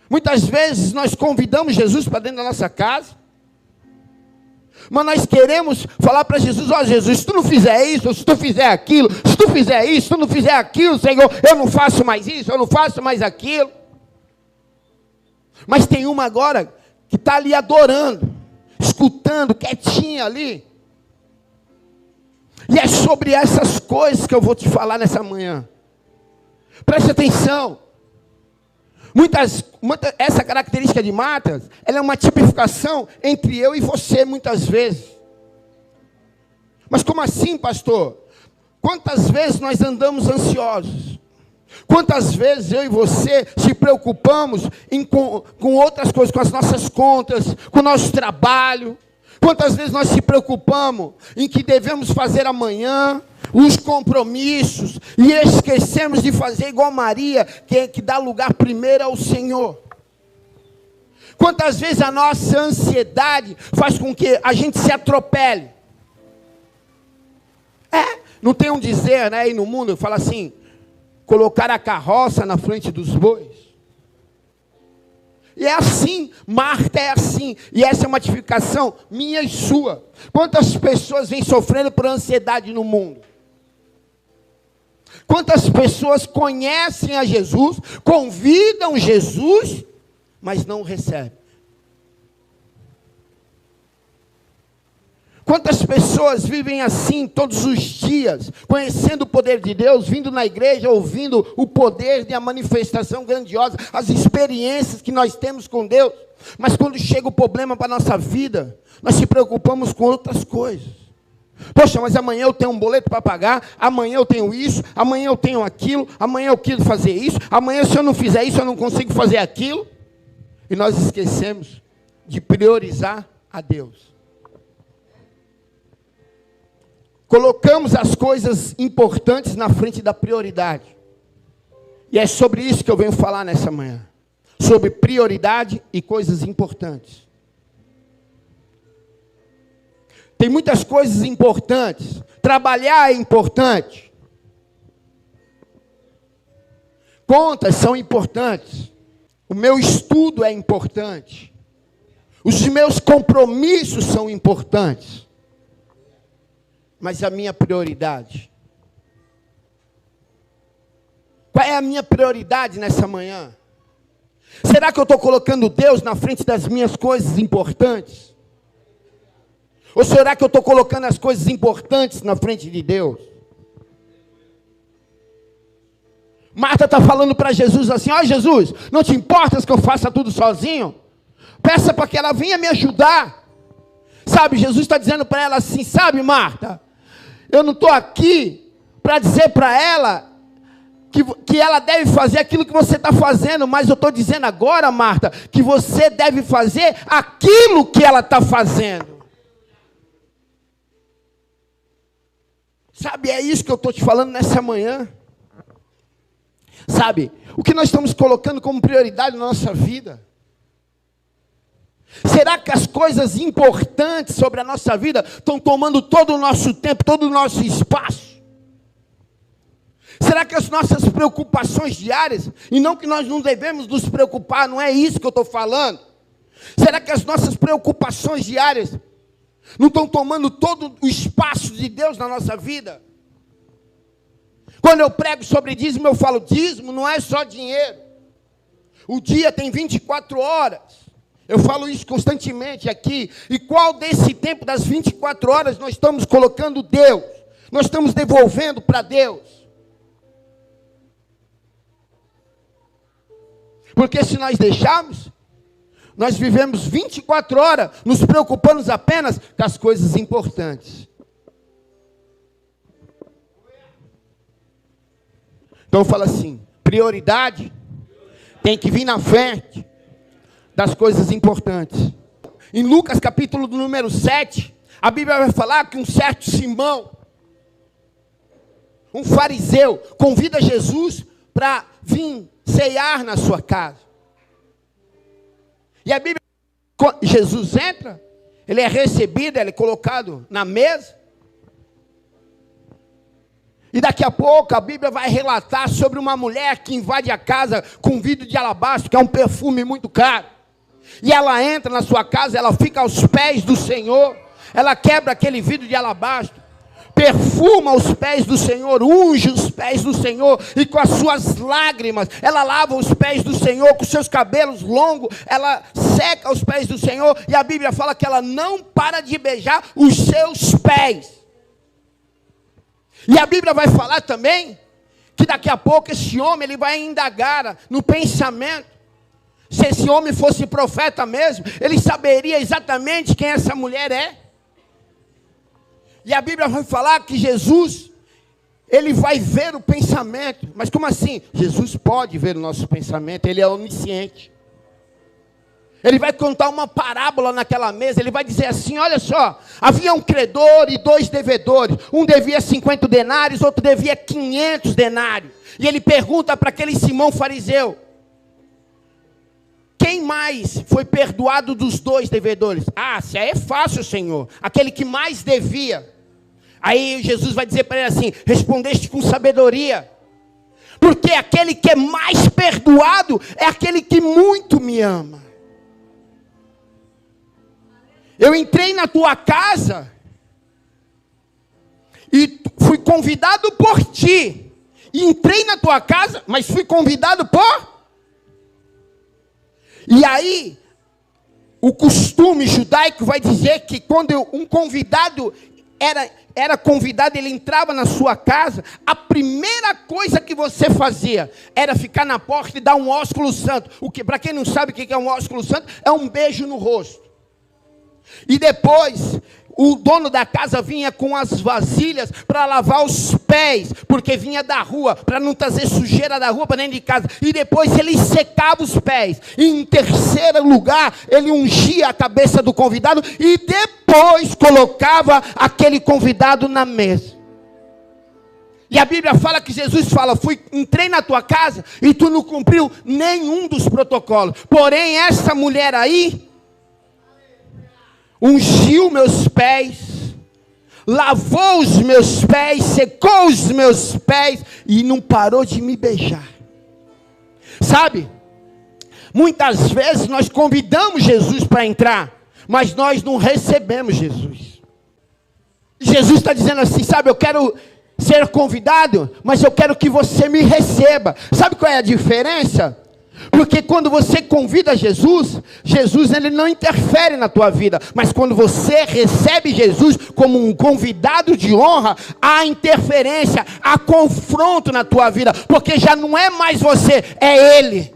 Muitas vezes nós convidamos Jesus para dentro da nossa casa, mas nós queremos falar para Jesus: ó Jesus, se tu não fizer isso, se tu fizer aquilo, se tu fizer isso, se tu não fizer aquilo, Senhor, eu não faço mais isso, eu não faço mais aquilo. Mas tem uma agora que está ali adorando, escutando, quietinha ali. E é sobre essas coisas que eu vou te falar nessa manhã. Preste atenção. Essa característica de Marta, ela é uma tipificação entre eu e você, muitas vezes. Mas como assim, pastor? Quantas vezes nós andamos ansiosos? Quantas vezes eu e você se preocupamos com outras coisas, com as nossas contas, com o nosso trabalho? Quantas vezes nós se preocupamos em que devemos fazer amanhã, os compromissos, e esquecemos de fazer igual Maria, que dá lugar primeiro ao Senhor? Quantas vezes a nossa ansiedade faz com que a gente se atropele? Não tem um dizer, né, aí no mundo, fala assim: colocar a carroça na frente dos bois. E é assim, Marta é assim, e essa é uma tipificação minha e sua. Quantas pessoas vêm sofrendo por ansiedade no mundo? Quantas pessoas conhecem a Jesus, convidam Jesus, mas não recebem? Quantas pessoas vivem assim todos os dias, conhecendo o poder de Deus, vindo na igreja, ouvindo o poder de a manifestação grandiosa, as experiências que nós temos com Deus, mas quando chega o problema para a nossa vida, nós se preocupamos com outras coisas. Poxa, mas amanhã eu tenho um boleto para pagar, amanhã eu tenho isso, amanhã eu tenho aquilo, amanhã eu quero fazer isso, amanhã se eu não fizer isso eu não consigo fazer aquilo. E nós esquecemos de priorizar a Deus. Colocamos as coisas importantes na frente da prioridade. E é sobre isso que eu venho falar nessa manhã. Sobre prioridade e coisas importantes. Tem muitas coisas importantes. Trabalhar é importante. Contas são importantes. O meu estudo é importante. Os meus compromissos são importantes. Mas a minha prioridade? Qual é a minha prioridade nessa manhã? Será que eu estou colocando Deus na frente das minhas coisas importantes? Ou será que eu estou colocando as coisas importantes na frente de Deus? Marta está falando para Jesus assim: ó Jesus, não te importas que eu faça tudo sozinho? Peça para que ela venha me ajudar. Sabe, Jesus está dizendo para ela assim: sabe, Marta, eu não estou aqui para dizer para ela que ela deve fazer aquilo que você está fazendo, mas eu estou dizendo agora, Marta, que você deve fazer aquilo que ela está fazendo. Sabe, é isso que eu estou te falando nessa manhã. Sabe, o que nós estamos colocando como prioridade na nossa vida? Será que as coisas importantes sobre a nossa vida estão tomando todo o nosso tempo, todo o nosso espaço? Será que as nossas preocupações diárias, e não que nós não devemos nos preocupar, não é isso que eu estou falando. Será que as nossas preocupações diárias não estão tomando todo o espaço de Deus na nossa vida? Quando eu prego sobre dízimo, eu falo: dízimo não é só dinheiro. O dia tem 24 horas. Eu falo isso constantemente aqui. E qual desse tempo das 24 horas nós estamos colocando Deus? Nós estamos devolvendo para Deus? Porque se nós deixarmos, nós vivemos 24 horas nos preocupando apenas com as coisas importantes. Então eu falo assim: prioridade tem que vir na frente das coisas importantes. Em Lucas capítulo do número 7, a Bíblia vai falar que um certo Simão, um fariseu, convida Jesus para vir ceiar na sua casa. E a Bíblia, Jesus entra, ele é recebido, ele é colocado na mesa. E daqui a pouco a Bíblia vai relatar sobre uma mulher que invade a casa com vidro de alabastro, que é um perfume muito caro. E ela entra na sua casa, ela fica aos pés do Senhor, ela quebra aquele vidro de alabastro, perfuma os pés do Senhor, unge os pés do Senhor, e com as suas lágrimas, ela lava os pés do Senhor, com seus cabelos longos, ela seca os pés do Senhor, e a Bíblia fala que ela não para de beijar os seus pés. E a Bíblia vai falar também, que daqui a pouco esse homem, ele vai indagar no pensamento. Se esse homem fosse profeta mesmo, ele saberia exatamente quem essa mulher é. E a Bíblia vai falar que Jesus, ele vai ver o pensamento. Mas como assim? Jesus pode ver o nosso pensamento, ele é onisciente. Ele vai contar uma parábola naquela mesa, ele vai dizer assim, olha só, havia um credor e 2 devedores, um devia 50 denários, outro devia 500 denários. E ele pergunta para aquele Simão fariseu, quem mais foi perdoado dos 2 devedores? Ah, se é fácil, Senhor, aquele que mais devia. Aí Jesus vai dizer para ele assim, respondeste com sabedoria, porque aquele que é mais perdoado é aquele que muito me ama. Eu entrei na tua casa e fui convidado por ti. E entrei na tua casa, mas fui convidado por... E aí, o costume judaico vai dizer que quando um convidado era convidado, ele entrava na sua casa, a primeira coisa que você fazia era ficar na porta e dar um ósculo santo. O que, para quem não sabe o que é um ósculo santo, é um beijo no rosto. E depois, o dono da casa vinha com as vasilhas para lavar os pés, porque vinha da rua, para não trazer sujeira da rua para dentro de casa. E depois ele secava os pés. E em terceiro lugar, ele ungia a cabeça do convidado e depois colocava aquele convidado na mesa. E a Bíblia fala que Jesus fala, entrei na tua casa e tu não cumpriu nenhum dos protocolos. Porém, essa mulher aí ungiu meus pés, lavou os meus pés, secou os meus pés e não parou de me beijar. Sabe, muitas vezes nós convidamos Jesus para entrar, mas nós não recebemos Jesus. Jesus está dizendo assim, sabe, eu quero ser convidado, mas eu quero que você me receba. Sabe qual é a diferença? Porque quando você convida Jesus, Jesus ele não interfere na tua vida. Mas quando você recebe Jesus como um convidado de honra, há interferência, há confronto na tua vida. Porque já não é mais você, é Ele.